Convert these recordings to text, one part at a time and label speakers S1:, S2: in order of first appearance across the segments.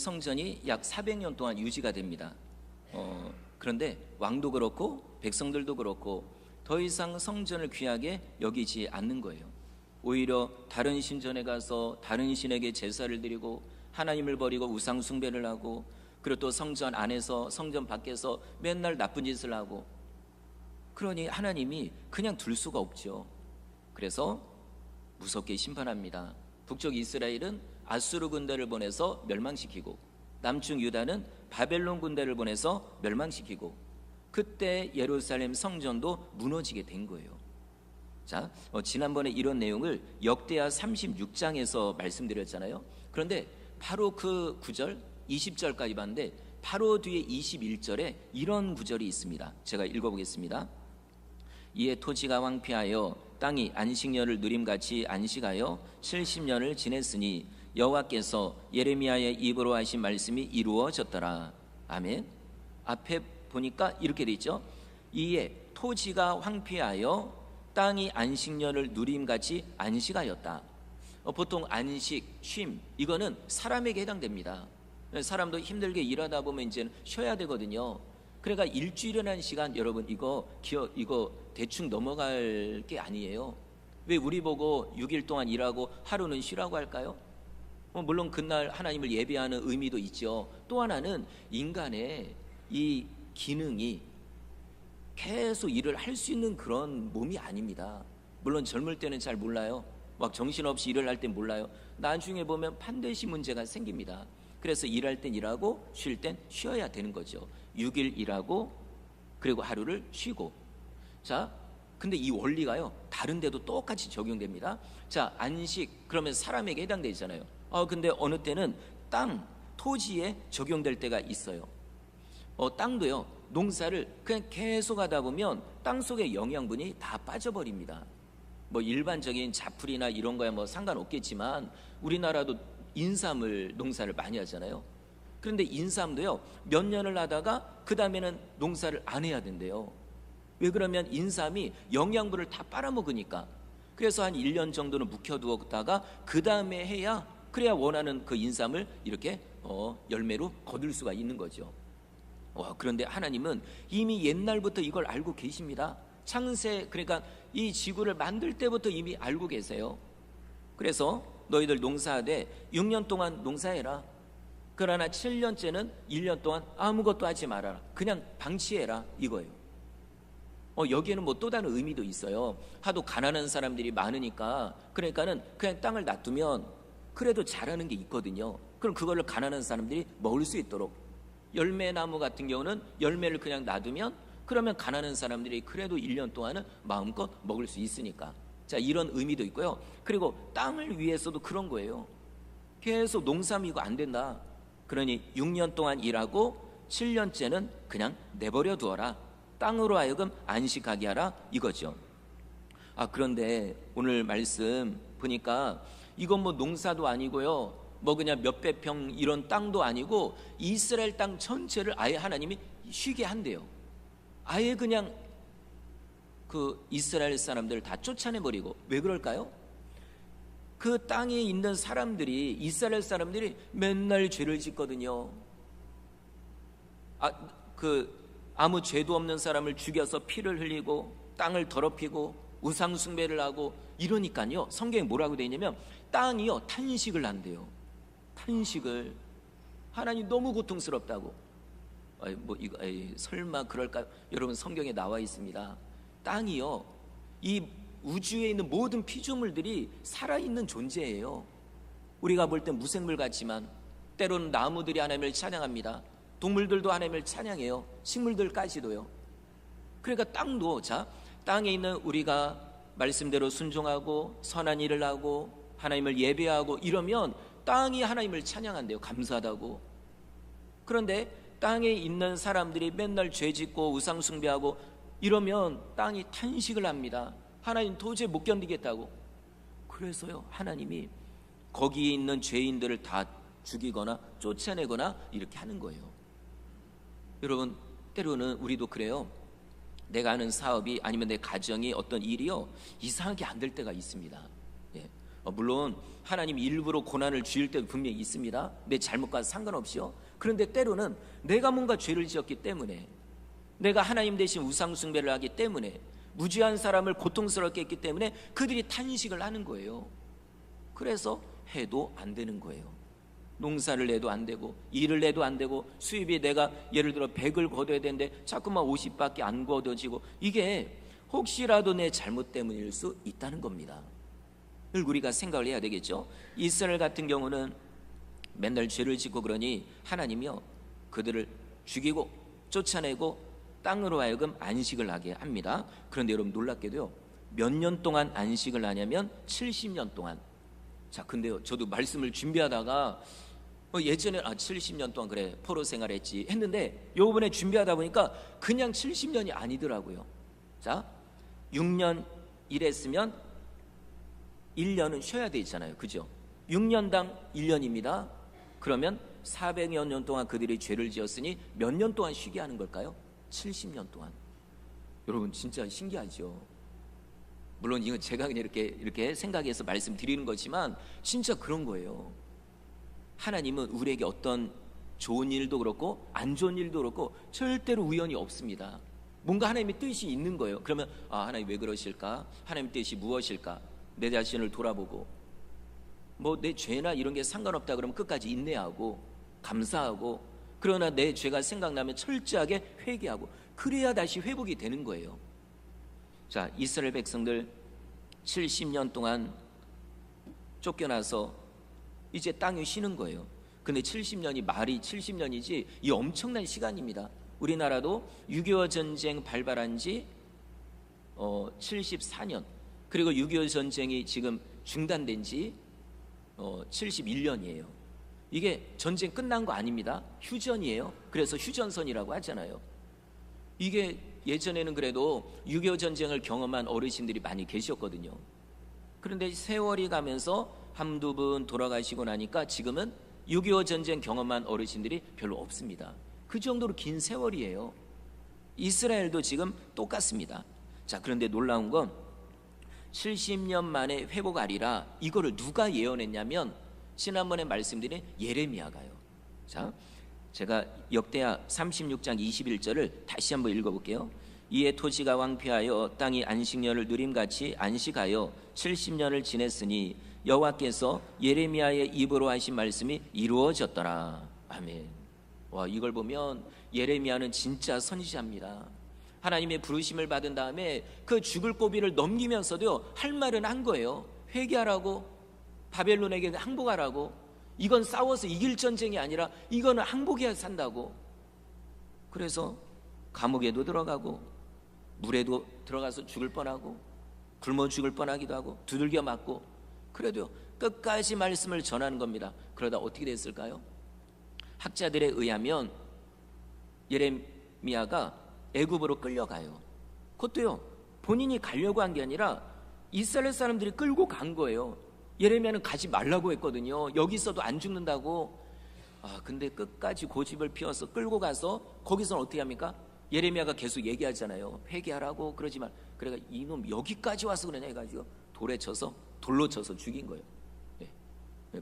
S1: 성전이 약 400년 동안 유지가 됩니다. 그런데 왕도 그렇고 백성들도 그렇고 더 이상 성전을 귀하게 여기지 않는 거예요. 오히려 다른 신전에 가서 다른 신에게 제사를 드리고 하나님을 버리고 우상 숭배를 하고, 그리고 또 성전 안에서 성전 밖에서 맨날 나쁜 짓을 하고, 그러니 하나님이 그냥 둘 수가 없죠. 그래서 무섭게 심판합니다. 북쪽 이스라엘은 아수르 군대를 보내서 멸망시키고, 남쪽 유다는 바벨론 군대를 보내서 멸망시키고, 그때 예루살렘 성전도 무너지게 된 거예요. 자, 지난번에 이런 내용을 역대하 36장에서 말씀드렸잖아요. 그런데 바로 그 구절 20절까지 봤는데 바로 뒤에 21절에 이런 구절이 있습니다. 제가 읽어보겠습니다. 이에 토지가 황폐하여 땅이 안식년을 누림같이 안식하여 70년을 지냈으니 여호와께서 예레미야의 입으로 하신 말씀이 이루어졌더라. 아멘. 앞에 보니까 이렇게 돼 있죠. 이에 토지가 황폐하여 땅이 안식년을 누림같이 안식하였다. 보통 안식, 쉼, 이거는 사람에게 해당됩니다. 사람도 힘들게 일하다 보면 이제는 쉬어야 되거든요. 그러니까 일주일이라는 시간, 여러분 이거 대충 넘어갈 게 아니에요. 왜 우리 보고 6일 동안 일하고 하루는 쉬라고 할까요? 물론 그날 하나님을 예배하는 의미도 있죠. 또 하나는 인간의 이 기능이 계속 일을 할 수 있는 그런 몸이 아닙니다. 물론 젊을 때는 잘 몰라요. 막 정신없이 일을 할 땐 몰라요. 나중에 보면 반드시 문제가 생깁니다. 그래서 일할 땐 일하고 쉴 땐 쉬어야 되는 거죠. 6일 일하고 그리고 하루를 쉬고. 자, 근데 이 원리가요 다른 데도 똑같이 적용됩니다. 자, 안식 그러면 사람에게 해당되잖아요. 근데 어느 때는 땅, 토지에 적용될 때가 있어요. 땅도요 농사를 그냥 계속 하다 보면 땅 속의 영양분이 다 빠져버립니다. 뭐 일반적인 자풀이나 이런 거야 뭐 상관없겠지만 우리나라도 인삼을 농사를 많이 하잖아요. 그런데 인삼도요 몇 년을 하다가 그 다음에는 농사를 안 해야 된대요. 왜 그러면 인삼이 영양분을 다 빨아먹으니까. 그래서 한 1년 정도는 묵혀두었다가 그 다음에 해야, 그래야 원하는 그 인삼을 이렇게 열매로 거둘 수가 있는 거죠. 그런데 하나님은 이미 옛날부터 이걸 알고 계십니다. 창세, 그러니까 이 지구를 만들 때부터 이미 알고 계세요. 그래서 너희들 농사하되 6년 동안 농사해라. 그러나 7년째는 1년 동안 아무것도 하지 말아라. 그냥 방치해라 이거예요. 여기에는 뭐 또 다른 의미도 있어요. 하도 가난한 사람들이 많으니까, 그러니까는 그냥 땅을 놔두면 그래도 자라는 게 있거든요. 그럼 그거를 가난한 사람들이 먹을 수 있도록, 열매 나무 같은 경우는 열매를 그냥 놔두면 그러면 가난한 사람들이 그래도 1년 동안은 마음껏 먹을 수 있으니까. 자, 이런 의미도 있고요. 그리고 땅을 위해서도 그런 거예요. 계속 농사면 이거 안 된다. 그러니 6년 동안 일하고 7년째는 그냥 내버려 두어라. 땅으로 하여금 안식하게 하라 이거죠. 그런데 오늘 말씀 보니까 이건 뭐 농사도 아니고요, 뭐 그냥 몇백 평 이런 땅도 아니고 이스라엘 땅 전체를 아예 하나님이 쉬게 한대요. 아예 그냥 그 이스라엘 사람들을 다 쫓아내버리고. 왜 그럴까요? 그 땅에 있는 사람들이, 이스라엘 사람들이 맨날 죄를 짓거든요. 아무 죄도 없는 사람을 죽여서 피를 흘리고 땅을 더럽히고 우상 숭배를 하고 이러니까요, 성경에 뭐라고 되어 있냐면 땅이요 탄식을 한대요. 탄식을. 하나님 너무 고통스럽다고. 설마 그럴까요? 여러분 성경에 나와 있습니다. 땅이요 이 우주에 있는 모든 피조물들이 살아있는 존재예요. 우리가 볼 땐 무생물 같지만 때로는 나무들이 하나님을 찬양합니다. 동물들도 하나님을 찬양해요. 식물들까지도요. 그러니까 땅도, 자, 땅에 있는 우리가 말씀대로 순종하고 선한 일을 하고 하나님을 예배하고 이러면 땅이 하나님을 찬양한대요. 감사하다고. 그런데 땅에 있는 사람들이 맨날 죄짓고 우상 숭배하고 이러면 땅이 탄식을 합니다. 하나님 도저히 못 견디겠다고. 그래서요 하나님이 거기에 있는 죄인들을 다 죽이거나 쫓아내거나 이렇게 하는 거예요. 여러분 때로는 우리도 그래요. 내가 하는 사업이 아니면 내 가정이 어떤 일이요 이상하게 안 될 때가 있습니다. 물론 하나님이 일부러 고난을 주실 때도 분명히 있습니다. 내 잘못과 상관없이요. 그런데 때로는 내가 뭔가 죄를 지었기 때문에, 내가 하나님 대신 우상 숭배를 하기 때문에, 무죄한 사람을 고통스럽게 했기 때문에 그들이 탄식을 하는 거예요. 그래서 해도 안 되는 거예요. 농사를 내도 안 되고, 일을 내도 안 되고, 수입이 내가 예를 들어 100을 거둬야 되는데 자꾸만 50밖에 안 거둬지고, 이게 혹시라도 내 잘못 때문일 수 있다는 겁니다. 늘 우리가 생각을 해야 되겠죠. 이스라엘 같은 경우는 맨날 죄를 짓고 그러니 하나님이요, 그들을 죽이고 쫓아내고 땅으로 하여금 안식을 하게 합니다. 그런데 여러분 놀랍게도요, 몇 년 동안 안식을 하냐면 70년 동안. 자, 근데요, 저도 말씀을 준비하다가 예전에 70년 동안 그래 포로 생활했지 했는데, 요번에 준비하다 보니까 그냥 70년이 아니더라고요. 자, 6년 일했으면 1년은 쉬어야 되잖아요, 그죠? 6년당 1년입니다. 그러면 400여 년 동안 그들이 죄를 지었으니 몇 년 동안 쉬게 하는 걸까요? 70년 동안. 여러분 진짜 신기하죠. 물론 이건 제가 그냥 이렇게 생각해서 말씀드리는 거지만 진짜 그런 거예요. 하나님은 우리에게 어떤 좋은 일도 그렇고 안 좋은 일도 그렇고 절대로 우연이 없습니다. 뭔가 하나님의 뜻이 있는 거예요. 그러면 하나님 왜 그러실까? 하나님의 뜻이 무엇일까? 내 자신을 돌아보고, 뭐 내 죄나 이런 게 상관없다 그러면 끝까지 인내하고 감사하고, 그러나 내 죄가 생각나면 철저하게 회개하고, 그래야 다시 회복이 되는 거예요. 자, 이스라엘 백성들 70년 동안 쫓겨나서 이제 땅에 쉬는 거예요. 근데 70년이 말이 70년이지 이 엄청난 시간입니다. 우리나라도 6.25 전쟁 발발한 지 74년, 그리고 6.25 전쟁이 지금 중단된 지 71년이에요. 이게 전쟁 끝난 거 아닙니다. 휴전이에요. 그래서 휴전선이라고 하잖아요. 이게 예전에는 그래도 6.25 전쟁을 경험한 어르신들이 많이 계셨거든요. 그런데 세월이 가면서 한두 분 돌아가시고 나니까 지금은 6.25 전쟁 경험한 어르신들이 별로 없습니다. 그 정도로 긴 세월이에요. 이스라엘도 지금 똑같습니다. 자, 그런데 놀라운 건 70년 만에 회복하리라, 이거를 누가 예언했냐면 지난번에 말씀드린 예레미야가요. 자, 제가 역대하 36장 21절을 다시 한번 읽어볼게요. 이에 토지가 황폐하여 땅이 안식년을 누림같이 안식하여 70년을 지냈으니 여호와께서 예레미야의 입으로 하신 말씀이 이루어졌더라. 아멘. 와, 이걸 보면 예레미야는 진짜 선지자입니다. 하나님의 부르심을 받은 다음에 그 죽을 고비를 넘기면서도요, 할 말은 한 거예요. 회개하라고, 바벨론에게 항복하라고. 이건 싸워서 이길 전쟁이 아니라 이거는 항복해야 산다고. 그래서 감옥에도 들어가고 물에도 들어가서 죽을 뻔하고 굶어 죽을 뻔하기도 하고 두들겨 맞고, 그래도 끝까지 말씀을 전하는 겁니다. 그러다 어떻게 됐을까요? 학자들에 의하면 예레미야가 애굽으로 끌려가요. 그것도요, 본인이 가려고 한 게 아니라 이스라엘 사람들이 끌고 간 거예요. 예레미야는 가지 말라고 했거든요. 여기 있어도 안 죽는다고. 근데 끝까지 고집을 피워서 끌고 가서 거기서는 어떻게 합니까? 예레미야가 계속 얘기하잖아요. 회개하라고 그러지만, 그래가 이놈 여기까지 와서 그러냐 해가지고 돌로 쳐서 죽인 거예요.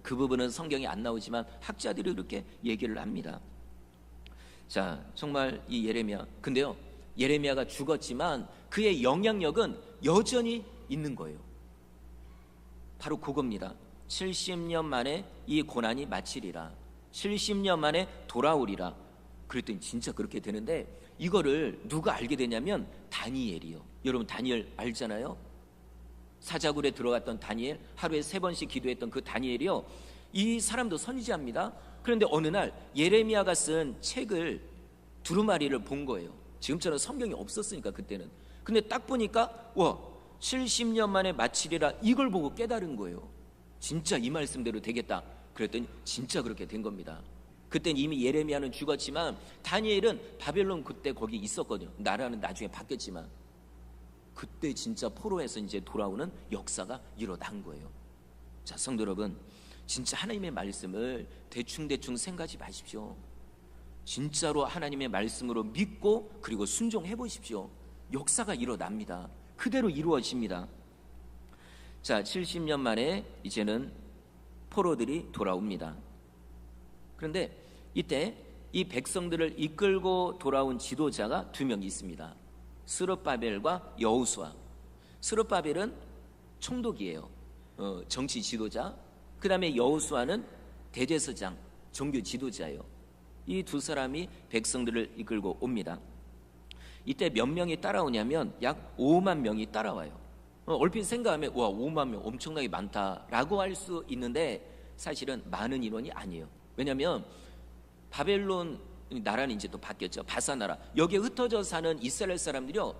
S1: 그 부분은 성경에 안 나오지만 학자들이 그렇게 얘기를 합니다. 자, 정말 이 예레미야, 근데요, 예레미야가 죽었지만 그의 영향력은 여전히 있는 거예요. 바로 그겁니다. 70년 만에 이 고난이 마치리라, 70년 만에 돌아오리라. 그랬더니 진짜 그렇게 되는데, 이거를 누가 알게 되냐면 다니엘이요. 여러분 다니엘 알잖아요. 사자굴에 들어갔던 다니엘, 하루에 3번씩 기도했던 그 다니엘이요, 이 사람도 선지자입니다. 그런데 어느 날 예레미야가 쓴 책을 두루마리를 본 거예요. 지금처럼 성경이 없었으니까 그때는. 근데 딱 보니까 70년 만에 마치리라, 이걸 보고 깨달은 거예요. 진짜 이 말씀대로 되겠다. 그랬더니 진짜 그렇게 된 겁니다. 그땐 이미 예레미야는 죽었지만 다니엘은 바벨론 그때 거기 있었거든요. 나라는 나중에 바뀌었지만 그때 진짜 포로에서 이제 돌아오는 역사가 일어난 거예요. 자, 성도 여러분, 진짜 하나님의 말씀을 대충 생각하지 마십시오. 진짜로 하나님의 말씀으로 믿고 그리고 순종해 보십시오. 역사가 일어납니다. 그대로 이루어집니다. 자, 70년 만에 이제는 포로들이 돌아옵니다. 그런데 이때 이 백성들을 이끌고 돌아온 지도자가 두 명 있습니다. 스룹바벨과 여호수아. 스룹바벨은 총독이에요. 정치 지도자. 그 다음에 여호수아는 대제사장, 종교 지도자예요. 이 두 사람이 백성들을 이끌고 옵니다. 이때 몇 명이 따라오냐면 약 5만 명이 따라와요. 얼핏 생각하면 와, 5만 명 엄청나게 많다라고 할 수 있는데 사실은 많은 인원이 아니에요. 왜냐하면 바벨론 나라는 이제 또 바뀌었죠. 바사 나라. 여기에 흩어져 사는 이스라엘 사람들이요,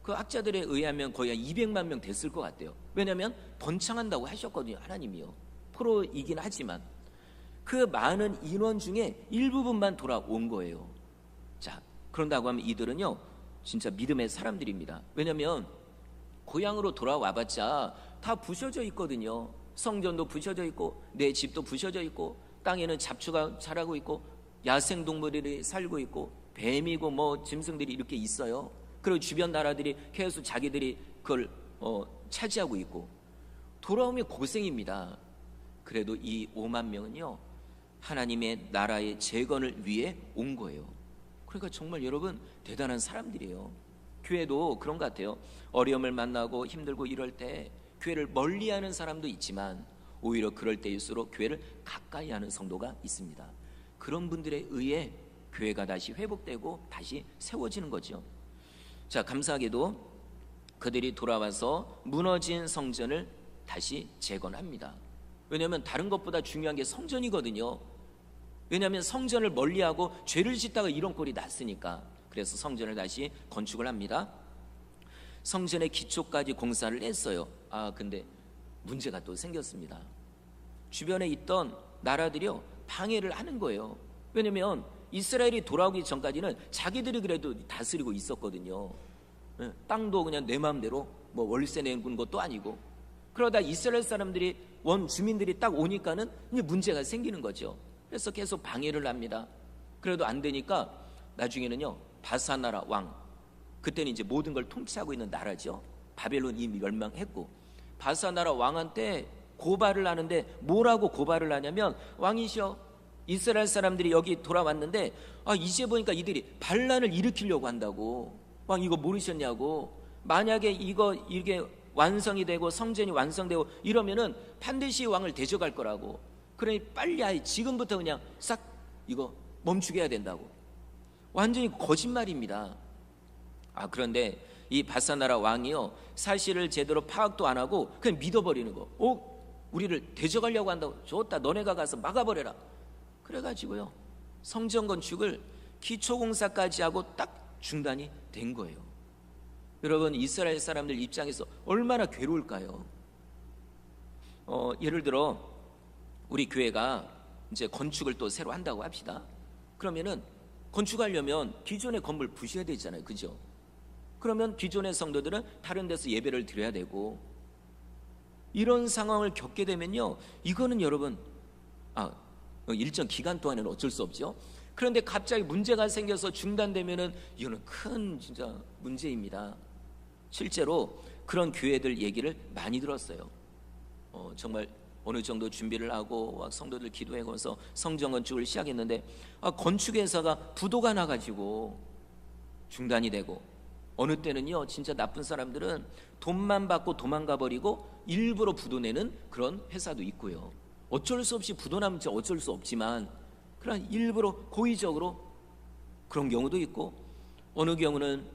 S1: 그 학자들에 의하면 거의 한 200만 명 됐을 것 같아요. 왜냐하면 번창한다고 하셨거든요, 하나님이요. 포로이긴 하지만 그 많은 인원 중에 일부분만 돌아온 거예요. 자, 그런다고 하면 이들은요 진짜 믿음의 사람들입니다. 왜냐하면 고향으로 돌아와봤자 다 부셔져 있거든요. 성전도 부셔져 있고 내 집도 부셔져 있고 땅에는 잡초가 자라고 있고 야생동물들이 살고 있고 뱀이고 뭐 짐승들이 이렇게 있어요. 그리고 주변 나라들이 계속 자기들이 그걸 차지하고 있고 돌아오면 고생입니다. 그래도 이 5만 명은요 하나님의 나라의 재건을 위해 온 거예요. 그러니까 정말 여러분 대단한 사람들이에요. 교회도 그런 것 같아요. 어려움을 만나고 힘들고 이럴 때 교회를 멀리하는 사람도 있지만 오히려 그럴 때일수록 교회를 가까이 하는 성도가 있습니다. 그런 분들에 의해 교회가 다시 회복되고 다시 세워지는 거죠. 자, 감사하게도 그들이 돌아와서 무너진 성전을 다시 재건합니다. 왜냐하면 다른 것보다 중요한 게 성전이거든요. 왜냐하면 성전을 멀리하고 죄를 짓다가 이런 꼴이 났으니까. 그래서 성전을 다시 건축을 합니다. 성전의 기초까지 공사를 했어요. 근데 문제가 또 생겼습니다. 주변에 있던 나라들이요 방해를 하는 거예요. 왜냐하면 이스라엘이 돌아오기 전까지는 자기들이 그래도 다스리고 있었거든요. 땅도 그냥 내 마음대로 뭐 월세 내는 것도 아니고. 그러다 이스라엘 사람들이 주민들이 딱 오니까는 이제 문제가 생기는 거죠. 그래서 계속 방해를 합니다. 그래도 안 되니까 나중에는요 바사 나라 왕, 그때는 이제 모든 걸 통치하고 있는 나라죠. 바벨론 이미 멸망했고 바사 나라 왕한테 고발을 하는데 뭐라고 고발을 하냐면, 왕이시여 이스라엘 사람들이 여기 돌아왔는데 이제 보니까 이들이 반란을 일으키려고 한다고. 왕 이거 모르셨냐고. 만약에 이게 완성이 되고 성전이 완성되고 이러면은 반드시 왕을 대적할 거라고. 그러니 빨리 지금부터 그냥 싹 이거 멈추게 해야 된다고. 완전히 거짓말입니다. 그런데 이 바사나라 왕이요 사실을 제대로 파악도 안 하고 그냥 믿어버리는 거. 우리를 대적하려고 한다고. 좋다, 너네가 가서 막아버려라. 그래가지고요 성전 건축을 기초공사까지 하고 딱 중단이 된 거예요. 여러분 이스라엘 사람들 입장에서 얼마나 괴로울까요? 예를 들어 우리 교회가 이제 건축을 또 새로 한다고 합시다. 그러면은 건축하려면 기존의 건물 부셔야 되잖아요, 그죠? 그러면 기존의 성도들은 다른 데서 예배를 드려야 되고, 이런 상황을 겪게 되면요 이거는 여러분 일정 기간 동안에는 어쩔 수 없죠. 그런데 갑자기 문제가 생겨서 중단되면은 이거는 큰 진짜 문제입니다. 실제로 그런 교회들 얘기를 많이 들었어요. 정말 어느 정도 준비를 하고 성도들 기도해서 성전 건축을 시작했는데 건축회사가 부도가 나가지고 중단이 되고, 어느 때는요 진짜 나쁜 사람들은 돈만 받고 도망가 버리고 일부러 부도 내는 그런 회사도 있고요. 어쩔 수 없이 부도 나면 어쩔 수 없지만 그런 일부러 고의적으로 그런 경우도 있고, 어느 경우는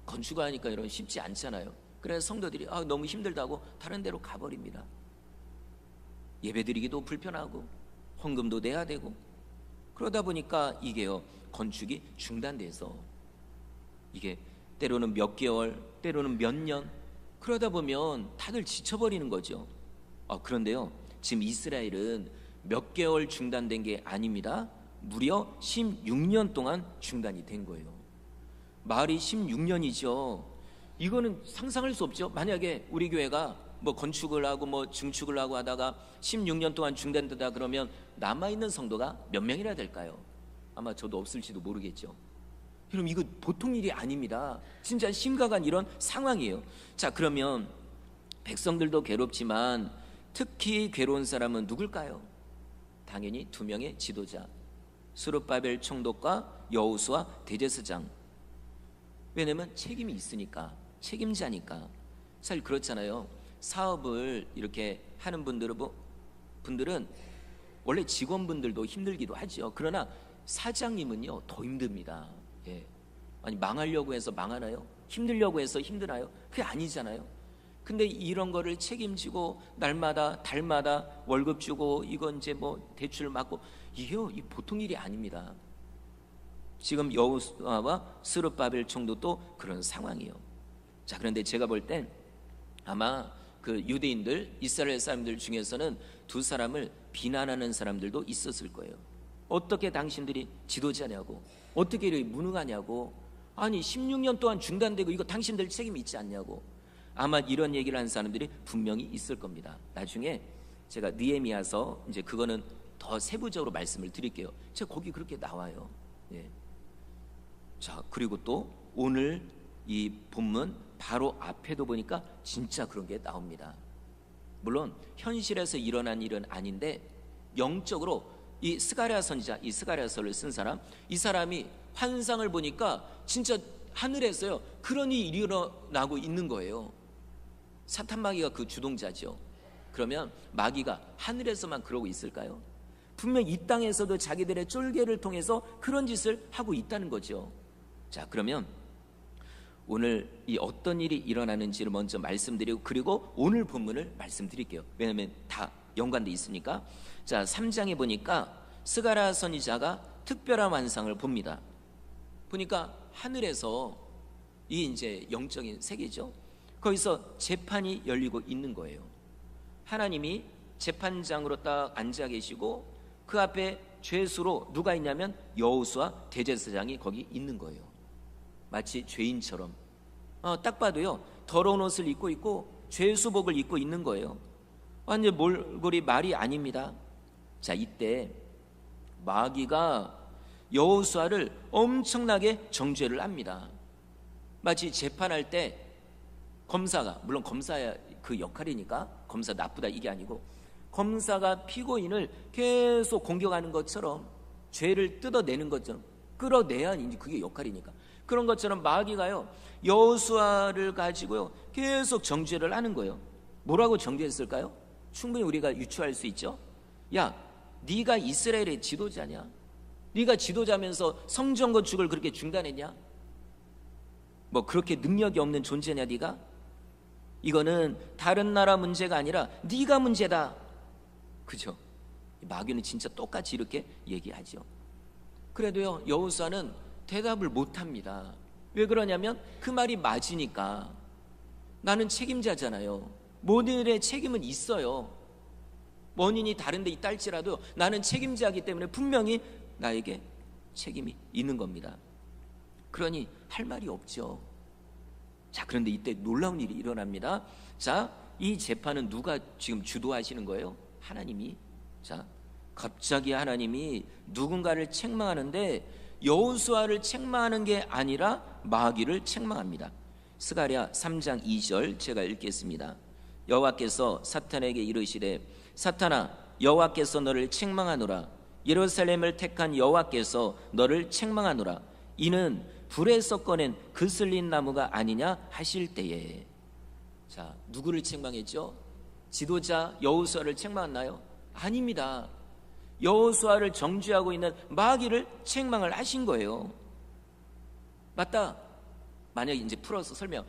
S1: 건축을 하니까 이런 쉽지 않잖아요. 그래서 성도들이 너무 힘들다고 다른 데로 가버립니다. 예배드리기도 불편하고 헌금도 내야 되고, 그러다 보니까 이게요 건축이 중단돼서 이게 때로는 몇 개월, 때로는 몇 년, 그러다 보면 다들 지쳐버리는 거죠. 그런데요 지금 이스라엘은 몇 개월 중단된 게 아닙니다. 무려 16년 동안 중단이 된 거예요. 말이 16년이죠. 이거는 상상할 수 없죠. 만약에 우리 교회가 뭐 건축을 하고 뭐 증축을 하고 하다가 16년 동안 중단되다 그러면 남아있는 성도가 몇 명이나 될까요? 아마 저도 없을지도 모르겠죠. 그럼 이거 보통 일이 아닙니다. 진짜 심각한 이런 상황이에요. 자, 그러면 백성들도 괴롭지만 특히 괴로운 사람은 누굴까요? 당연히 두 명의 지도자, 스룹바벨 총독과 여호수아 대제사장. 왜냐면 책임이 있으니까, 책임자니까. 사실 그렇잖아요. 사업을 이렇게 하는 분들은 원래 직원분들도 힘들기도 하죠. 그러나 사장님은요 더 힘듭니다. 예. 아니 망하려고 해서 망하나요? 힘들려고 해서 힘드나요? 그게 아니잖아요. 근데 이런 거를 책임지고 날마다 달마다 월급 주고 이건 이제 뭐 대출 받고 이게 보통 일이 아닙니다. 지금 여호수아와 스룹바벨 총독도 그런 상황이에요. 자, 그런데 제가 볼 땐 아마 그 유대인들, 이스라엘 사람들 중에서는 두 사람을 비난하는 사람들도 있었을 거예요. 어떻게 당신들이 지도자냐고, 어떻게 이렇게 무능하냐고, 아니 16년 동안 중단되고 이거 당신들 책임이 있지 않냐고. 아마 이런 얘기를 하는 사람들이 분명히 있을 겁니다. 나중에 제가 느헤미야서 이제 그거는 더 세부적으로 말씀을 드릴게요. 제가 거기 그렇게 나와요. 예. 자, 그리고 또 오늘 이 본문 바로 앞에도 보니까 진짜 그런 게 나옵니다. 물론 현실에서 일어난 일은 아닌데 영적으로 이 스가랴 선지자, 이 스가랴서를 쓴 사람, 이 사람이 환상을 보니까 진짜 하늘에서요 그런 일이 일어나고 있는 거예요. 사탄 마귀가 그 주동자죠. 그러면 마귀가 하늘에서만 그러고 있을까요? 분명 이 땅에서도 자기들의 쫄개를 통해서 그런 짓을 하고 있다는 거죠. 자, 그러면 오늘 이 어떤 일이 일어나는지를 먼저 말씀드리고 그리고 오늘 본문을 말씀드릴게요. 왜냐하면 다 연관돼 있으니까. 자, 3장에 보니까 스가랴 선지자가 특별한 환상을 봅니다. 보니까 하늘에서 이 이제 영적인 세계죠. 거기서 재판이 열리고 있는 거예요. 하나님이 재판장으로 딱 앉아 계시고 그 앞에 죄수로 누가 있냐면 여호수아 대제사장이 거기 있는 거예요. 마치 죄인처럼. 딱 봐도요 더러운 옷을 입고 있고 죄수복을 입고 있는 거예요. 완전 몰골이 말이 아닙니다. 자, 이때 마귀가 여호수아를 엄청나게 정죄를 합니다. 마치 재판할 때 검사가, 물론 검사야 그 역할이니까 검사 나쁘다 이게 아니고 검사가 피고인을 계속 공격하는 것처럼 죄를 뜯어내는 것처럼 끌어내야 이제 그게 역할이니까 그런 것처럼 마귀가요 여호수아를 가지고요 계속 정죄를 하는 거예요. 뭐라고 정죄했을까요? 충분히 우리가 유추할 수 있죠. 야, 네가 이스라엘의 지도자냐? 네가 지도자면서 성전 건축을 그렇게 중단했냐? 뭐 그렇게 능력이 없는 존재냐 네가? 이거는 다른 나라 문제가 아니라 네가 문제다. 그죠? 마귀는 진짜 똑같이 이렇게 얘기하죠. 그래도요 여호수아는 대답을 못합니다. 왜 그러냐면 그 말이 맞으니까. 나는 책임자잖아요. 모든 일에 책임은 있어요. 원인이 다른 데 있달지라도 나는 책임자이기 때문에 분명히 나에게 책임이 있는 겁니다. 그러니 할 말이 없죠. 자, 그런데 이때 놀라운 일이 일어납니다. 자, 이 재판은 누가 지금 주도하시는 거예요? 하나님이. 자, 갑자기 하나님이 누군가를 책망하는데 여호수아를 책망하는 게 아니라 마귀를 책망합니다. 스가랴 3장 2절 제가 읽겠습니다. 여호와께서 사탄에게 이르시되 사탄아, 여호와께서 너를 책망하노라. 예루살렘을 택한 여호와께서 너를 책망하노라. 이는 불에서 꺼낸 그슬린 나무가 아니냐 하실 때에. 자, 누구를 책망했죠? 지도자 여호수아를 책망했나요? 아닙니다. 여호수아를 정죄하고 있는 마귀를 책망을 하신 거예요. 맞다. 만약에 이제 풀어서 설명.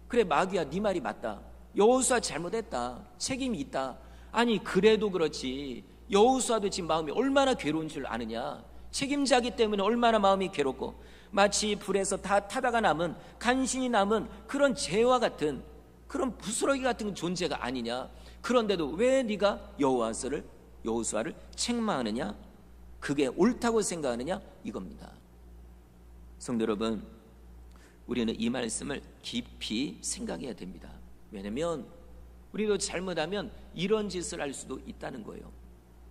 S1: 그래, 마귀야, 네 말이 맞다. 여호수아 잘못했다. 책임이 있다. 아니, 그래도 그렇지. 여호수아도 지금 마음이 얼마나 괴로운 줄 아느냐. 책임자기 때문에 얼마나 마음이 괴롭고 마치 불에서 다 타다가 남은, 간신히 남은 그런 재와 같은, 그런 부스러기 같은 존재가 아니냐. 그런데도 왜 네가 여호수아를 책망하느냐? 그게 옳다고 생각하느냐? 이겁니다. 성도 여러분, 우리는 이 말씀을 깊이 생각해야 됩니다. 왜냐하면 우리도 잘못하면 이런 짓을 할 수도 있다는 거예요.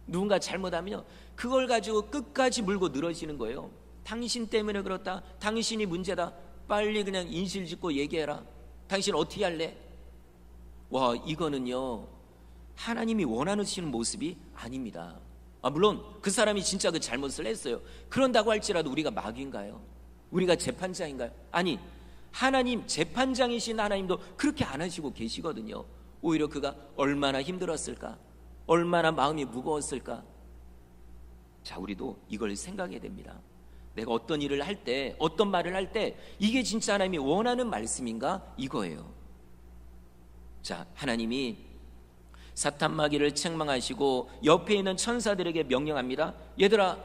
S1: 누군가 잘못하면 그걸 가지고 끝까지 물고 늘어지는 거예요. 당신 때문에 그렇다. 당신이 문제다. 빨리 그냥 인실 짓고 얘기해라. 당신 어떻게 할래? 와, 이거는요 하나님이 원하시는 모습이 아닙니다. 물론 그 사람이 진짜 그 잘못을 했어요. 그런다고 할지라도 우리가 마귀인가요? 우리가 재판장인가요? 아니, 하나님, 재판장이신 하나님도 그렇게 안 하시고 계시거든요. 오히려 그가 얼마나 힘들었을까, 얼마나 마음이 무거웠을까. 자, 우리도 이걸 생각해야 됩니다. 내가 어떤 일을 할 때, 어떤 말을 할 때 이게 진짜 하나님이 원하는 말씀인가, 이거예요. 자, 하나님이 사탄 마귀를 책망하시고 옆에 있는 천사들에게 명령합니다. 얘들아,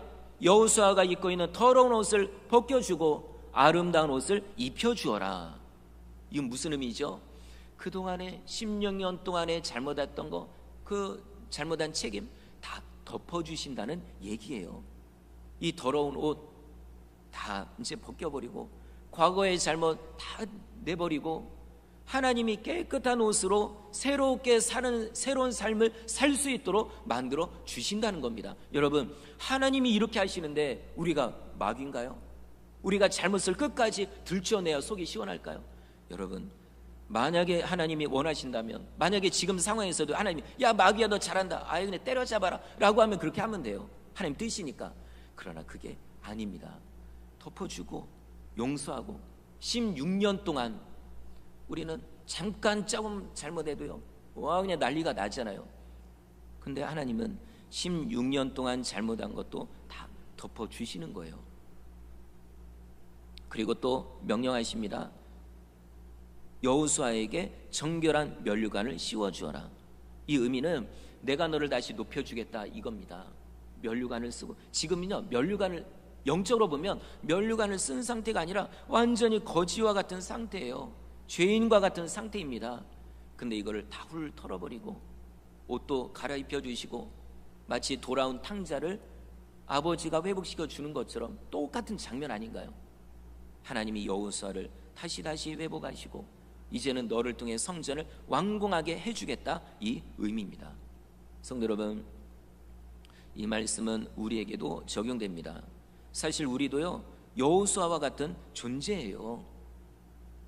S1: 여호수아가 입고 있는 더러운 옷을 벗겨주고 아름다운 옷을 입혀주어라. 이건 무슨 의미죠? 그동안에 16년 동안에 잘못했던 거, 그 잘못한 책임 다 덮어주신다는 얘기예요. 이 더러운 옷 다 이제 벗겨버리고 과거의 잘못 다 내버리고 하나님이 깨끗한 옷으로 새롭게 사는 새로운 삶을 살 수 있도록 만들어 주신다는 겁니다. 여러분, 하나님이 이렇게 하시는데 우리가 마귀인가요? 우리가 잘못을 끝까지 들춰내야 속이 시원할까요? 여러분, 만약에 하나님이 원하신다면, 만약에 지금 상황에서도 하나님이 야 마귀야 너 잘한다, 아예 그냥 때려잡아라 라고 하면 그렇게 하면 돼요. 하나님 뜻이니까. 그러나 그게 아닙니다. 덮어주고 용서하고 16년 동안 우리는 잠깐 조금 잘못해도요 와 그냥 난리가 나잖아요. 근데 하나님은 16년 동안 잘못한 것도 다 덮어주시는 거예요. 그리고 또 명령하십니다. 여호수아에게 정결한 면류관을 씌워주어라. 이 의미는 내가 너를 다시 높여주겠다 이겁니다. 면류관을 쓰고, 지금은요 면류관을 영적으로 보면 면류관을 쓴 상태가 아니라 완전히 거지와 같은 상태예요. 죄인과 같은 상태입니다. 근데 이거를 다 훌 털어버리고 옷도 갈아입혀 주시고 마치 돌아온 탕자를 아버지가 회복시켜 주는 것처럼 똑같은 장면 아닌가요? 하나님이 여호수아를 다시 회복하시고 이제는 너를 통해 성전을 완공하게 해주겠다, 이 의미입니다. 성도 여러분, 이 말씀은 우리에게도 적용됩니다. 사실 우리도요 여호수아와 같은 존재예요.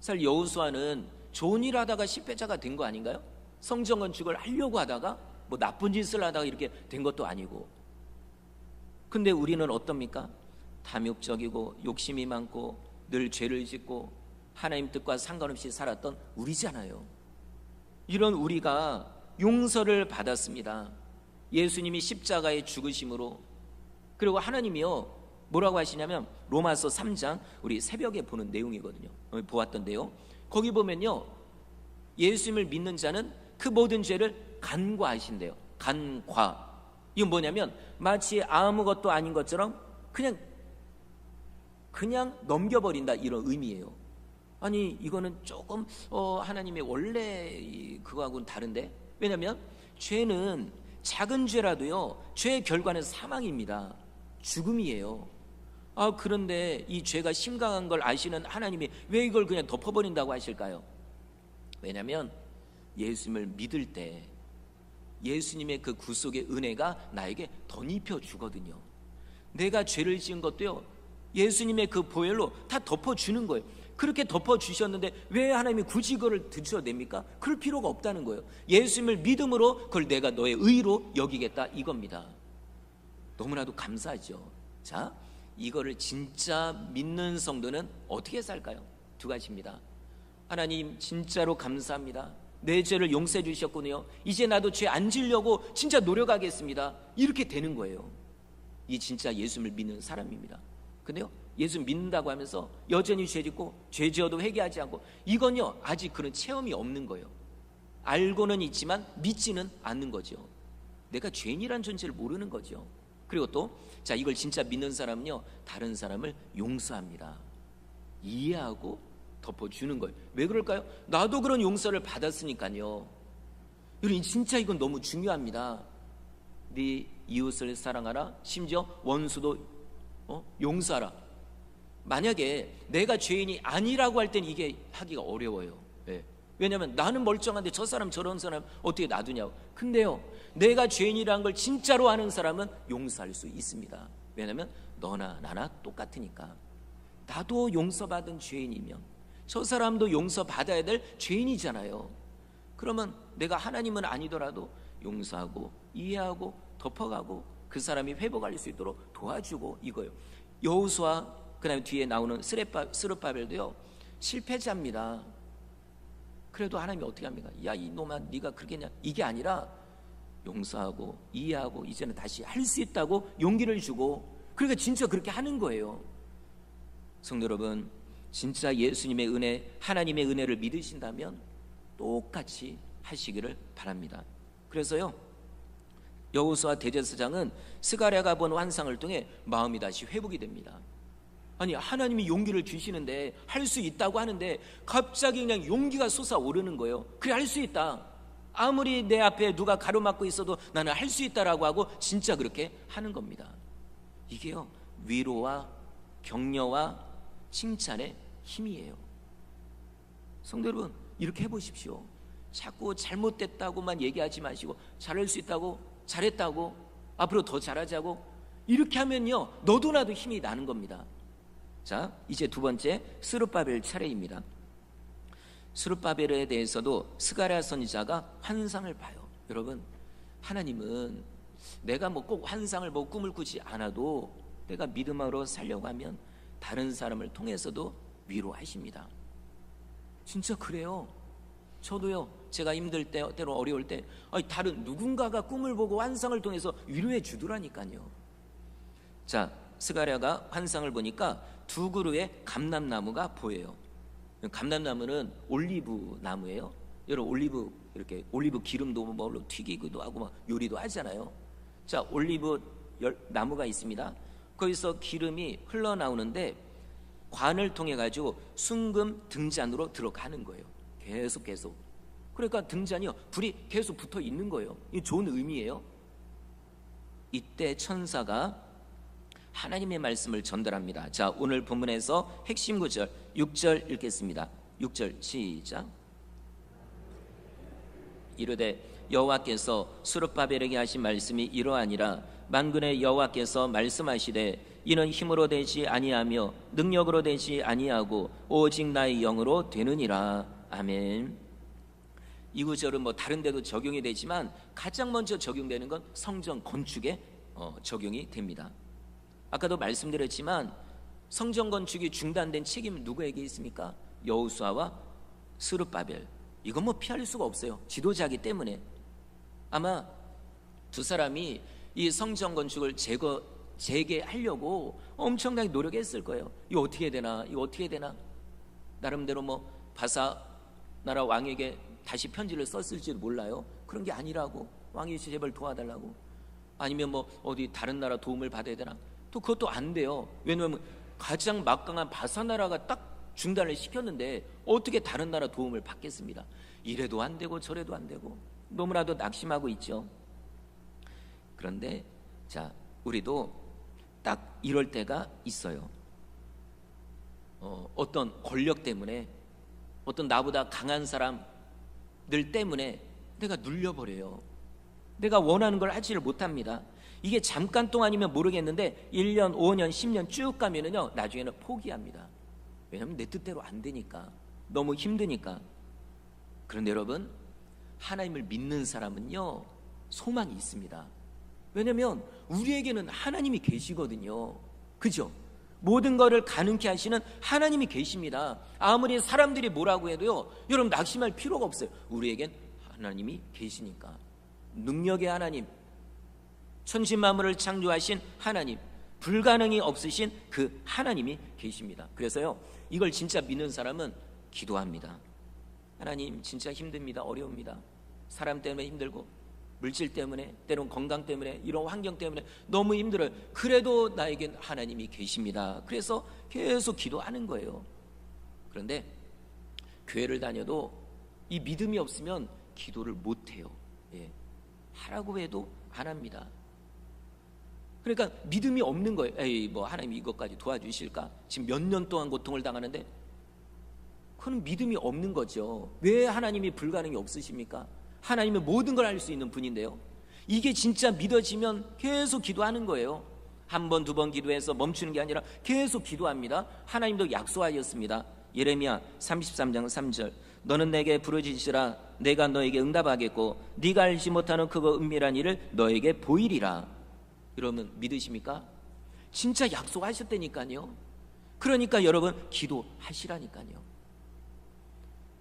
S1: 사실 여호수아는 좋은 일 하다가 실패자가 된 거 아닌가요? 성전 건축을 하려고 하다가 뭐 나쁜 짓을 하다가 이렇게 된 것도 아니고. 근데 우리는 어떻습니까? 탐욕적이고 욕심이 많고 늘 죄를 짓고 하나님 뜻과 상관없이 살았던 우리잖아요. 이런 우리가 용서를 받았습니다. 예수님이 십자가에 죽으심으로. 그리고 하나님이요 뭐라고 하시냐면 로마서 3장, 우리 새벽에 보는 내용이거든요. 보았던데요, 거기 보면요 예수님을 믿는 자는 그 모든 죄를 간과하신대요. 간과. 이건 뭐냐면 마치 아무것도 아닌 것처럼 그냥 넘겨버린다, 이런 의미예요. 아니 이거는 조금 하나님의 원래 그거하고는 다른데, 왜냐하면 죄는 작은 죄라도요 죄의 결과는 사망입니다. 죽음이에요. 그런데 이 죄가 심각한 걸 아시는 하나님이 왜 이걸 그냥 덮어버린다고 하실까요? 왜냐하면 예수님을 믿을 때 예수님의 그 구속의 은혜가 나에게 덧입혀 주거든요. 내가 죄를 지은 것도요 예수님의 그 보혈로 다 덮어주는 거예요. 그렇게 덮어주셨는데 왜 하나님이 굳이 그걸 드러냅니까? 그럴 필요가 없다는 거예요. 예수님을 믿음으로 그걸 내가 너의 의로 여기겠다, 이겁니다. 너무나도 감사하죠. 자, 이거를 진짜 믿는 성도는 어떻게 살까요? 두 가지입니다. 하나님 진짜로 감사합니다. 내 죄를 용서해 주셨군요. 이제 나도 죄 안 지려고 진짜 노력하겠습니다. 이렇게 되는 거예요. 이 진짜 예수님을 믿는 사람입니다. 근데요 예수 믿는다고 하면서 여전히 죄 짓고 죄 지어도 회개하지 않고, 이건요 아직 그런 체험이 없는 거예요. 알고는 있지만 믿지는 않는 거죠. 내가 죄인이란 존재를 모르는 거죠. 그리고 또 자, 이걸 진짜 믿는 사람은요 다른 사람을 용서합니다. 이해하고 덮어주는 거예요. 왜 그럴까요? 나도 그런 용서를 받았으니까요. 여러분 진짜 이건 너무 중요합니다. 네 이웃을 사랑하라, 심지어 원수도 용서하라. 만약에 내가 죄인이 아니라고 할 땐 이게 하기가 어려워요. 네. 왜냐하면 나는 멀쩡한데 저 사람 저런 사람 어떻게 놔두냐고. 근데요 내가 죄인이라는 걸 진짜로 아는 사람은 용서할 수 있습니다. 왜냐하면 너나 나나 똑같으니까. 나도 용서받은 죄인이면 저 사람도 용서받아야 될 죄인이잖아요. 그러면 내가 하나님은 아니더라도 용서하고 이해하고 덮어가고 그 사람이 회복할 수 있도록 도와주고 이거요. 여호수아 그다음에 뒤에 나오는 스룹바벨도요 실패자입니다. 그래도 하나님이 어떻게 합니까? 야 이놈아 네가 그렇게 했냐? 이게 아니라 용서하고 이해하고 이제는 다시 할 수 있다고 용기를 주고, 그러니까 진짜 그렇게 하는 거예요. 성도 여러분, 진짜 예수님의 은혜, 하나님의 은혜를 믿으신다면 똑같이 하시기를 바랍니다. 그래서요 여호수아 대제사장은 스가랴가 본 환상을 통해 마음이 다시 회복이 됩니다. 아니 하나님이 용기를 주시는데 할 수 있다고 하는데 갑자기 그냥 용기가 솟아오르는 거예요. 그래 할 수 있다. 아무리 내 앞에 누가 가로막고 있어도 나는 할 수 있다라고 하고 진짜 그렇게 하는 겁니다. 이게요 위로와 격려와 칭찬의 힘이에요. 성도 여러분 이렇게 해보십시오. 자꾸 잘못됐다고만 얘기하지 마시고 잘할 수 있다고, 잘했다고, 앞으로 더 잘하자고 이렇게 하면요 너도 나도 힘이 나는 겁니다. 자 이제 두 번째 스룹바벨 차례입니다. 스룹바벨에 대해서도 스가랴 선지자가 환상을 봐요. 여러분 하나님은 내가 뭐 꼭 환상을 뭐 꿈을 꾸지 않아도 내가 믿음으로 살려고 하면 다른 사람을 통해서도 위로하십니다. 진짜 그래요. 저도요 제가 힘들 때 때로 어려울 때 다른 누군가가 꿈을 보고 환상을 통해서 위로해 주더라니까요. 자 스가랴가 환상을 보니까 두 그루의 감람나무가 보여요. 감람나무는 올리브 나무예요. 여러분 올리브 이렇게 올리브 기름도 뭘로 튀기기도 하고 막 요리도 하잖아요. 자 올리브 나무가 있습니다. 거기서 기름이 흘러나오는데 관을 통해 가지고 순금 등잔으로 들어가는 거예요. 계속 그러니까 등잔이요 불이 계속 붙어 있는 거예요. 이 좋은 의미예요. 이때 천사가 하나님의 말씀을 전달합니다. 자 오늘 본문에서 핵심 구절 6절 읽겠습니다. 6절 시작. 이르되 여호와께서 스룹바벨에게 하신 말씀이 이러하니라. 만군의 여호와께서 말씀하시되 이는 힘으로 되지 아니하며 능력으로 되지 아니하고 오직 나의 영으로 되느니라. 아멘. 이 구절은 뭐 다른 데도 적용이 되지만 가장 먼저 적용되는 건 성전 건축에 적용이 됩니다. 아까도 말씀드렸지만 성전 건축이 중단된 책임은 누구에게 있습니까? 여호수아와 스룹바벨. 이건 뭐 피할 수가 없어요. 지도자이기 때문에. 아마 두 사람이 이 성전 건축을 재개하려고 엄청나게 노력했을 거예요. 이거 어떻게 되나? 이거 어떻게 되나? 나름대로 뭐 바사 나라 왕에게 다시 편지를 썼을지도 몰라요. 그런 게 아니라고 왕이 제발 도와달라고. 아니면 뭐 어디 다른 나라 도움을 받아야 되나? 또 그것도 안 돼요. 왜냐하면 가장 막강한 바사 나라가 딱 중단을 시켰는데 어떻게 다른 나라 도움을 받겠습니다. 이래도 안 되고 저래도 안 되고 너무나도 낙심하고 있죠. 그런데 자 우리도 딱 이럴 때가 있어요. 어떤 권력 때문에 어떤 나보다 강한 사람들 때문에 내가 눌려버려요. 내가 원하는 걸 하지를 못합니다. 이게 잠깐 동안이면 모르겠는데 1년, 5년, 10년 쭉 가면은요 나중에는 포기합니다. 왜냐하면 내 뜻대로 안 되니까, 너무 힘드니까. 그런데 여러분 하나님을 믿는 사람은요 소망이 있습니다. 왜냐하면 우리에게는 하나님이 계시거든요. 그죠? 모든 것을 가능케 하시는 하나님이 계십니다. 아무리 사람들이 뭐라고 해도요 여러분 낙심할 필요가 없어요. 우리에겐 하나님이 계시니까. 능력의 하나님, 천지 만물을 창조하신 하나님, 불가능이 없으신 그 하나님이 계십니다. 그래서요 이걸 진짜 믿는 사람은 기도합니다. 하나님 진짜 힘듭니다. 어려웁니다. 사람 때문에 힘들고 물질 때문에 때론 건강 때문에 이런 환경 때문에 너무 힘들어요. 그래도 나에겐 하나님이 계십니다. 그래서 계속 기도하는 거예요. 그런데 교회를 다녀도 이 믿음이 없으면 기도를 못해요. 하라고 해도 안 합니다. 그러니까 믿음이 없는 거예요. 에이 뭐 하나님이 이것까지 도와주실까? 지금 몇 년 동안 고통을 당하는데 그건 믿음이 없는 거죠. 왜 하나님이 불가능이 없으십니까? 하나님은 모든 걸 할 수 있는 분인데요. 이게 진짜 믿어지면 계속 기도하는 거예요. 한 번, 두 번 기도해서 멈추는 게 아니라 계속 기도합니다. 하나님도 약속하셨습니다. 예레미야 33장 3절 너는 내게 부르짖으라. 내가 너에게 응답하겠고 네가 알지 못하는 크고 은밀한 일을 너에게 보이리라. 여러분 믿으십니까? 진짜 약속하셨다니까요. 그러니까 여러분 기도하시라니까요.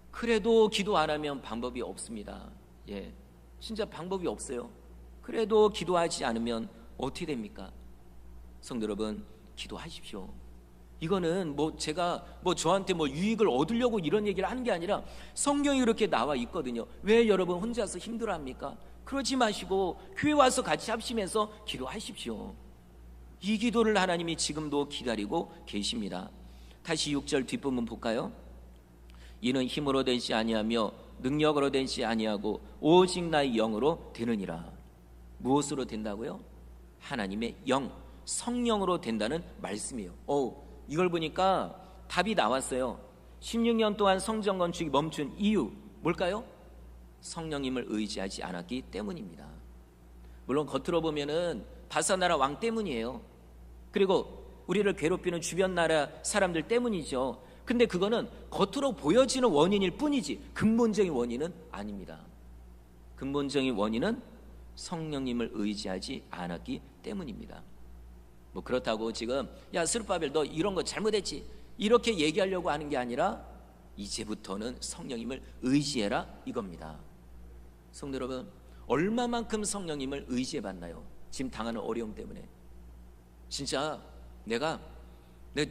S1: 그래도 기도 안 하면 방법이 없습니다. 예, 진짜 방법이 없어요. 그래도 기도하지 않으면 어떻게 됩니까? 성도 여러분, 기도하십시오. 이거는 제가 저한테 유익을 얻으려고 이런 얘기를 하는 게 아니라 성경이 그렇게 나와 있거든요. 왜 여러분 혼자서 힘들어합니까? 그러지 마시고 교회 와서 같이 합심해서 기도하십시오. 이 기도를 하나님이 지금도 기다리고 계십니다. 다시 6절 뒷부분 볼까요? 이는 힘으로 되지 아니하며 능력으로 되지 아니하고 오직 나의 영으로 되느니라. 무엇으로 된다고요? 하나님의 영, 성령으로 된다는 말씀이에요. 이걸 보니까 답이 나왔어요. 16년 동안 성전 건축이 멈춘 이유 뭘까요? 성령님을 의지하지 않았기 때문입니다. 물론 겉으로 보면은 바사나라 왕 때문이에요. 그리고 우리를 괴롭히는 주변 나라 사람들 때문이죠. 근데 그거는 겉으로 보여지는 원인일 뿐이지 근본적인 원인은 아닙니다. 근본적인 원인은 성령님을 의지하지 않았기 때문입니다. 그렇다고 지금 야 스룹바벨 너 이런 거 잘못했지 이렇게 얘기하려고 하는 게 아니라 이제부터는 성령님을 의지해라 이겁니다. 성도 여러분, 얼마만큼 성령님을 의지해봤나요? 지금 당하는 어려움 때문에 진짜 내가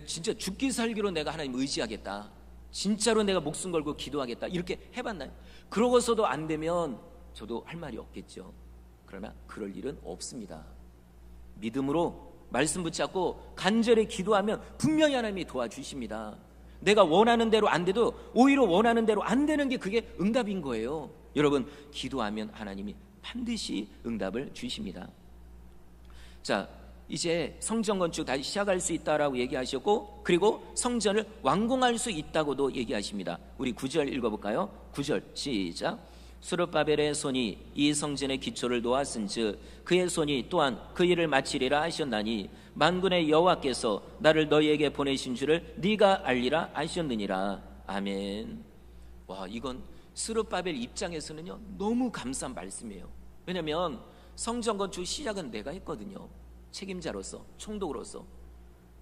S1: 진짜 죽기 살기로 내가 하나님 의지하겠다, 진짜로 내가 목숨 걸고 기도하겠다 이렇게 해봤나요? 그러고서도 안 되면 저도 할 말이 없겠죠. 그러나 그럴 일은 없습니다. 믿음으로 말씀 붙잡고 간절히 기도하면 분명히 하나님이 도와주십니다. 내가 원하는 대로 안 돼도 오히려 원하는 대로 안 되는 게 그게 응답인 거예요. 여러분 기도하면 하나님이 반드시 응답을 주십니다. 자, 이제 성전 건축 다시 시작할 수 있다라고 얘기하셨고, 그리고 성전을 완공할 수 있다고도 얘기하십니다. 우리 9절 읽어볼까요? 9절 시작. 스룹바벨의 손이 이 성전의 기초를 놓았은즉 그의 손이 또한 그 일을 마치리라 하셨나니 만군의 여호와께서 나를 너희에게 보내신 줄을 네가 알리라 하셨느니라. 아멘. 와, 이건 스룹바벨 입장에서는요 너무 감사한 말씀이에요. 왜냐하면 성전 건축 시작은 내가 했거든요. 책임자로서, 총독으로서.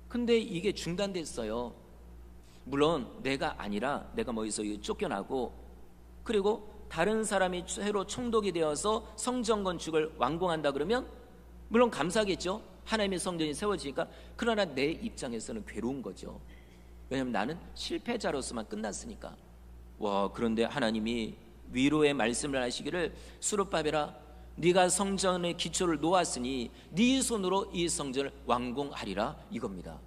S1: 근데 이게 중단됐어요. 물론 내가 아니라 내가 여기서 쫓겨나고, 그리고 다른 사람이 새로 총독이 되어서 성전 건축을 완공한다 그러면 물론 감사하겠죠. 하나님의 성전이 세워지니까. 그러나 내 입장에서는 괴로운 거죠. 왜냐하면 나는 실패자로서만 끝났으니까. 와, 그런데 하나님이 위로의 말씀을 하시기를 스룹바벨아 네가 성전의 기초를 놓았으니 네 손으로 이 성전을 완공하리라 이겁니다.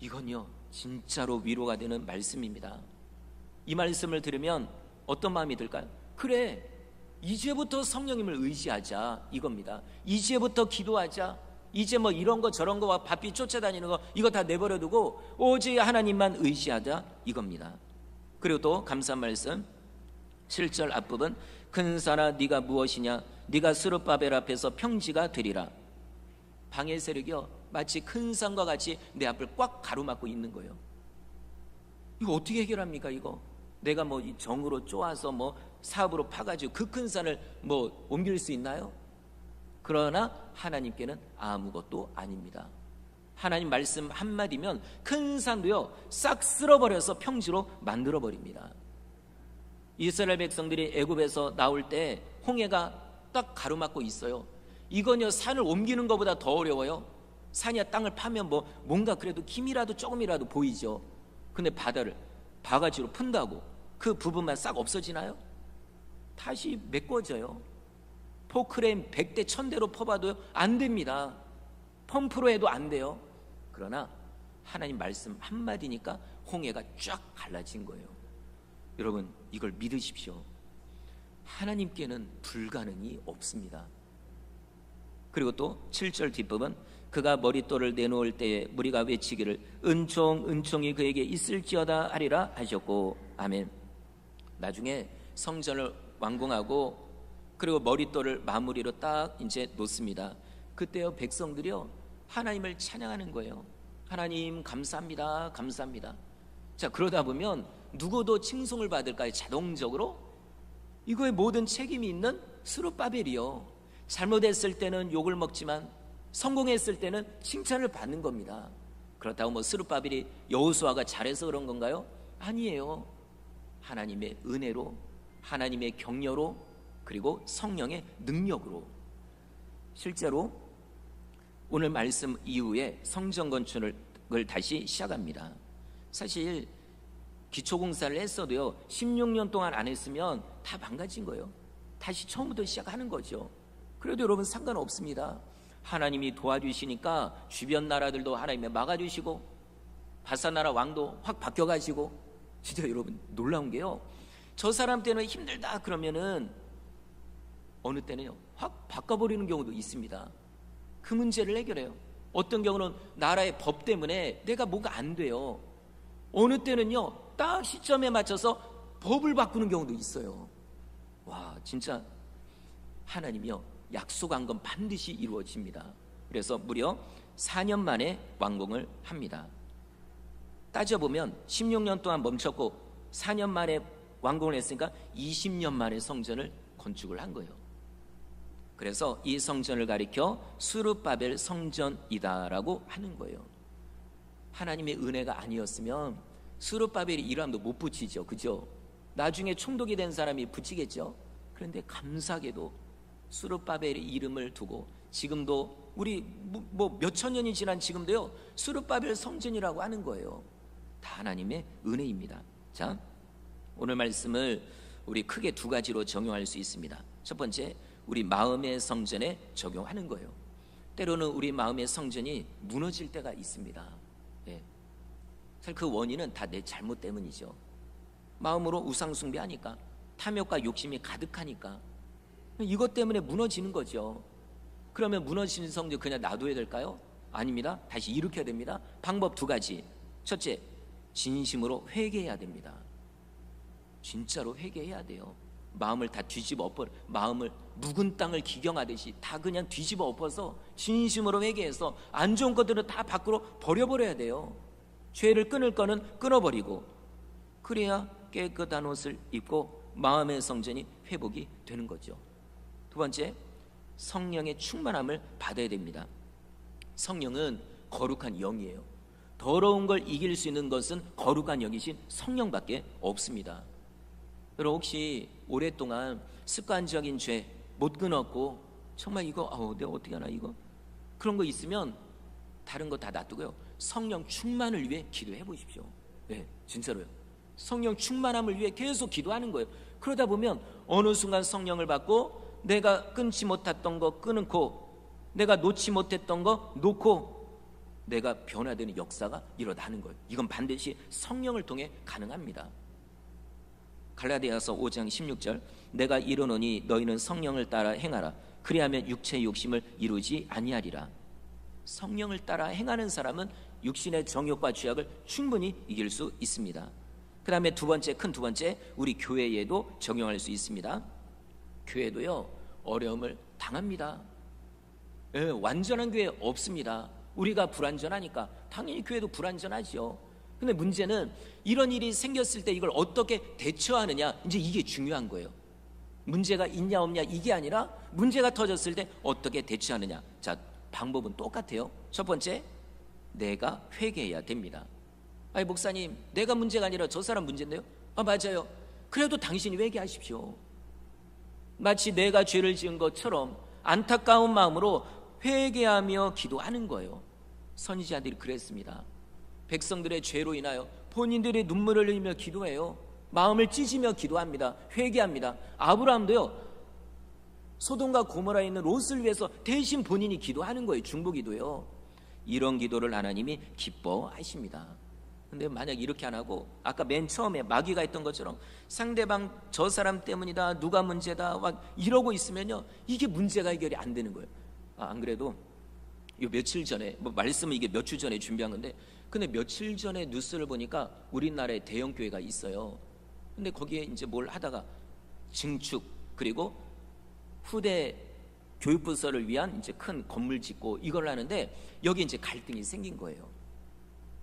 S1: 이건요 진짜로 위로가 되는 말씀입니다. 이 말씀을 들으면 어떤 마음이 들까요? 그래, 이제부터 성령님을 의지하자 이겁니다. 이제부터 기도하자. 이제 이런 거 저런 거와 바삐 쫓아다니는 거 이거 다 내버려두고 오직 하나님만 의지하자 이겁니다. 그리고 또 감사한 말씀 7절 앞부분, 큰 산아 네가 무엇이냐, 네가 스룹바벨 앞에서 평지가 되리라. 방해 세력이요 마치 큰 산과 같이 내 앞을 꽉 가로막고 있는 거예요. 이거 어떻게 해결합니까? 이거 내가 정으로 쪼아서 사업으로 파가지고 그 큰 산을 옮길 수 있나요? 그러나 하나님께는 아무것도 아닙니다. 하나님 말씀 한마디면 큰 산도요 싹 쓸어버려서 평지로 만들어버립니다. 이스라엘 백성들이 애굽에서 나올 때 홍해가 딱 가로막고 있어요. 이건요 산을 옮기는 것보다 더 어려워요. 산이야 땅을 파면 뭔가 그래도 힘이라도 조금이라도 보이죠. 근데 바다를 바가지로 푼다고 그 부분만 싹 없어지나요? 다시 메꿔져요. 포크레인 100대 1000대로 퍼봐도요 안 됩니다. 펌프로 해도 안 돼요. 그러나 하나님 말씀 한마디니까 홍해가 쫙 갈라진 거예요. 여러분 이걸 믿으십시오. 하나님께는 불가능이 없습니다. 그리고 또 7절 뒷부분, 그가 머릿돌을 내놓을 때에 무리가 외치기를 은총 은총이 그에게 있을지어다 하리라 하셨고, 아멘. 나중에 성전을 완공하고 그리고 머릿돌을 마무리로 딱 이제 놓습니다. 그때요 백성들이요 하나님을 찬양하는 거예요. 하나님 감사합니다, 감사합니다. 자, 그러다 보면 누구도 칭송을 받을까요? 자동적으로? 이거에 모든 책임이 있는 스룹바벨이요. 잘못했을 때는 욕을 먹지만 성공했을 때는 칭찬을 받는 겁니다. 그렇다고 뭐 스룹바벨이 여호수아가 잘해서 그런 건가요? 아니에요. 하나님의 은혜로, 하나님의 격려로, 그리고 성령의 능력으로. 실제로 오늘 말씀 이후에 성전 건축을 다시 시작합니다. 사실 기초공사를 했어도요 16년 동안 안 했으면 다 망가진 거예요. 다시 처음부터 시작하는 거죠. 그래도 여러분 상관없습니다. 하나님이 도와주시니까 주변 나라들도 하나님이 막아주시고 바사나라 왕도 확 바뀌어가지고, 진짜 여러분 놀라운 게요, 저 사람 때는 힘들다 그러면은 어느 때는요 확 바꿔버리는 경우도 있습니다. 그 문제를 해결해요. 어떤 경우는 나라의 법 때문에 내가 뭐가 안 돼요. 어느 때는요 딱 시점에 맞춰서 법을 바꾸는 경우도 있어요. 와, 진짜 하나님이요 약속한 건 반드시 이루어집니다. 그래서 무려 4년 만에 완공을 합니다. 따져보면 16년 동안 멈췄고 4년 만에 완공을 했으니까 20년 만에 성전을 건축을 한 거예요. 그래서 이 성전을 가리켜 스룹바벨 성전이다라고 하는 거예요. 하나님의 은혜가 아니었으면 스룹바벨이 이름도 못 붙이죠. 그죠? 나중에 총독이 된 사람이 붙이겠죠. 그런데 감사하게도 스룹바벨의 이름을 두고 지금도 우리 뭐 몇천 년이 지난 지금도요 스룹바벨 성전이라고 하는 거예요. 다 하나님의 은혜입니다. 자, 오늘 말씀을 우리 크게 두 가지로 적용할 수 있습니다. 첫 번째, 우리 마음의 성전에 적용하는 거예요. 때로는 우리 마음의 성전이 무너질 때가 있습니다. 예. 사실 그 원인은 다 내 잘못 때문이죠. 마음으로 우상숭배하니까, 탐욕과 욕심이 가득하니까 이것 때문에 무너지는 거죠. 그러면 무너지는 성전 그냥 놔둬야 될까요? 아닙니다. 다시 일으켜야 됩니다. 방법 두 가지. 첫째, 진심으로 회개해야 됩니다. 진짜로 회개해야 돼요. 마음을 다 뒤집어 엎어, 마음을 묵은 땅을 기경하듯이 다 그냥 뒤집어 엎어서 진심으로 회개해서 안 좋은 것들은 다 밖으로 버려버려야 돼요. 죄를 끊을 거는 끊어버리고, 그래야 깨끗한 옷을 입고 마음의 성전이 회복이 되는 거죠. 두 번째, 성령의 충만함을 받아야 됩니다. 성령은 거룩한 영이에요. 더러운 걸 이길 수 있는 것은 거룩한 영이신 성령밖에 없습니다. 여러분 혹시 오랫동안 습관적인 죄 못 끊었고 정말 이거 내가 어떻게 하나 이거 그런 거 있으면 다른 거 다 놔두고요 성령 충만을 위해 기도해 보십시오. 네, 진짜로요. 성령 충만함을 위해 계속 기도하는 거예요. 그러다 보면 어느 순간 성령을 받고 내가 끊지 못했던 거 끊고 내가 놓지 못했던 거 놓고 내가 변화되는 역사가 일어나는 거예요. 이건 반드시 성령을 통해 가능합니다. 갈라디아서 5장 16절, 내가 이르노니 너희는 성령을 따라 행하라. 그리하면 육체의 욕심을 이루지 아니하리라. 성령을 따라 행하는 사람은 육신의 정욕과 죄악을 충분히 이길 수 있습니다. 그 다음에 큰 두 번째, 우리 교회에도 적용할 수 있습니다. 교회도요 어려움을 당합니다. 완전한 교회 없습니다. 우리가 불완전하니까 당연히 교회도 불완전하죠. 근데 문제는 이런 일이 생겼을 때 이걸 어떻게 대처하느냐, 이제 이게 중요한 거예요. 문제가 있냐 없냐 이게 아니라 문제가 터졌을 때 어떻게 대처하느냐. 자, 방법은 똑같아요. 첫 번째, 내가 회개해야 됩니다. 아니 목사님, 내가 문제가 아니라 저 사람 문제인데요? 맞아요. 그래도 당신이 회개하십시오. 마치 내가 죄를 지은 것처럼 안타까운 마음으로 회개하며 기도하는 거예요. 선지자들이 그랬습니다. 백성들의 죄로 인하여 본인들의 눈물을 흘리며 기도해요. 마음을 찢으며 기도합니다. 회개합니다. 아브라함도요 소돔과 고모라에 있는 롯을 위해서 대신 본인이 기도하는 거예요. 중보기도요. 이런 기도를 하나님이 기뻐하십니다. 근데 만약 이렇게 안 하고 아까 맨 처음에 마귀가 했던 것처럼 상대방 저 사람 때문이다, 누가 문제다 막 이러고 있으면요 이게 문제가 해결이 안 되는 거예요. 안 그래도 요 며칠 전에 말씀은 이게 몇 주 전에 준비한 건데, 근데 며칠 전에 뉴스를 보니까 우리나라에 대형 교회가 있어요. 근데 거기에 이제 뭘 하다가 증축 그리고 후대 교육부서를 위한 이제 큰 건물 짓고 이걸 하는데 여기 이제 갈등이 생긴 거예요.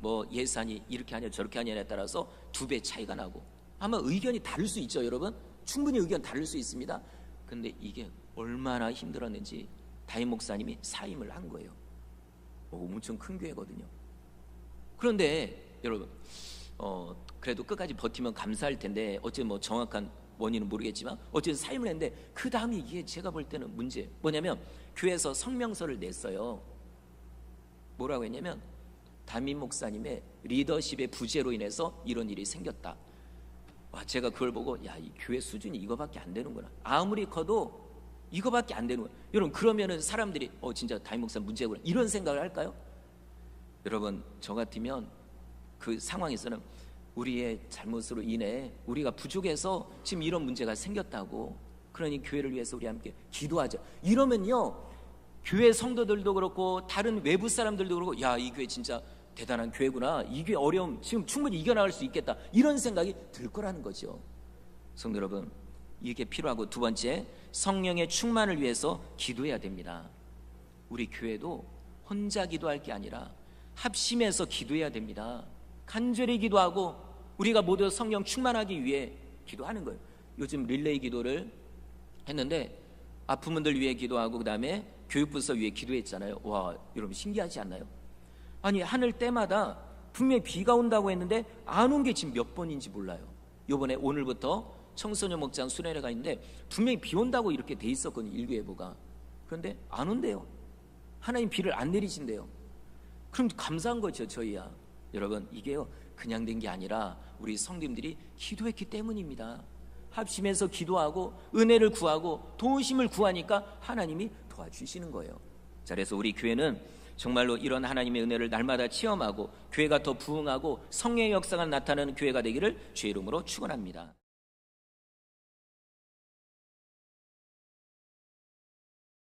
S1: 뭐 예산이 이렇게 하냐 저렇게 하냐에 따라서 2배 차이가 나고 아마 의견이 다를 수 있죠, 여러분. 충분히 의견 다를 수 있습니다. 근데 이게 얼마나 힘들었는지 담임 목사님이 사임을 한 거예요. 엄청 큰 교회거든요. 그런데 여러분 그래도 끝까지 버티면 감사할 텐데 어쨌든 뭐 정확한 원인은 모르겠지만 어쨌든 사임을 했는데 그 다음에 이게 제가 볼 때는 문제 뭐냐면 교회에서 성명서를 냈어요. 뭐라고 했냐면 담임 목사님의 리더십의 부재로 인해서 이런 일이 생겼다. 와, 제가 그걸 보고 야, 이 교회 수준이 이거밖에 안 되는구나. 아무리 커도 이거밖에 안 되는구나. 여러분 그러면은 사람들이 진짜 담임 목사 문제구나 이런 생각을 할까요? 여러분 저 같으면 그 상황에서는 우리의 잘못으로 인해 우리가 부족해서 지금 이런 문제가 생겼다고, 그러니 교회를 위해서 우리 함께 기도하자. 이러면요 교회 성도들도 그렇고 다른 외부 사람들도 그렇고 야, 이 교회 진짜 대단한 교회구나, 이 교회 어려움 지금 충분히 이겨나갈 수 있겠다 이런 생각이 들 거라는 거죠. 성도 여러분, 이게 필요하고 두 번째, 성령의 충만을 위해서 기도해야 됩니다. 우리 교회도 혼자 기도할 게 아니라 합심해서 기도해야 됩니다. 간절히 기도하고 우리가 모두 성령 충만하기 위해 기도하는 거예요. 요즘 릴레이 기도를 했는데 아픈 분들 위해 기도하고 그 다음에 교육부서 위해 기도했잖아요. 와, 여러분 신기하지 않나요? 아니 하늘 때마다 분명히 비가 온다고 했는데 안 온 게 지금 몇 번인지 몰라요. 요번에 오늘부터 청소년 목장 수련회가 있는데 분명히 비 온다고 이렇게 돼 있었거든요, 일교예보가. 그런데 안 온대요. 하나님 비를 안 내리신대요. 그럼 감사한 거죠, 저희야. 여러분 이게요 그냥 된 게 아니라 우리 성도님들이 기도했기 때문입니다. 합심해서 기도하고 은혜를 구하고 도우심을 구하니까 하나님이 도와주시는 거예요. 자, 그래서 우리 교회는 정말로 이런 하나님의 은혜를 날마다 체험하고 교회가 더 부흥하고 성령의 역사가 나타나는 교회가 되기를 주의 이름으로 축원합니다.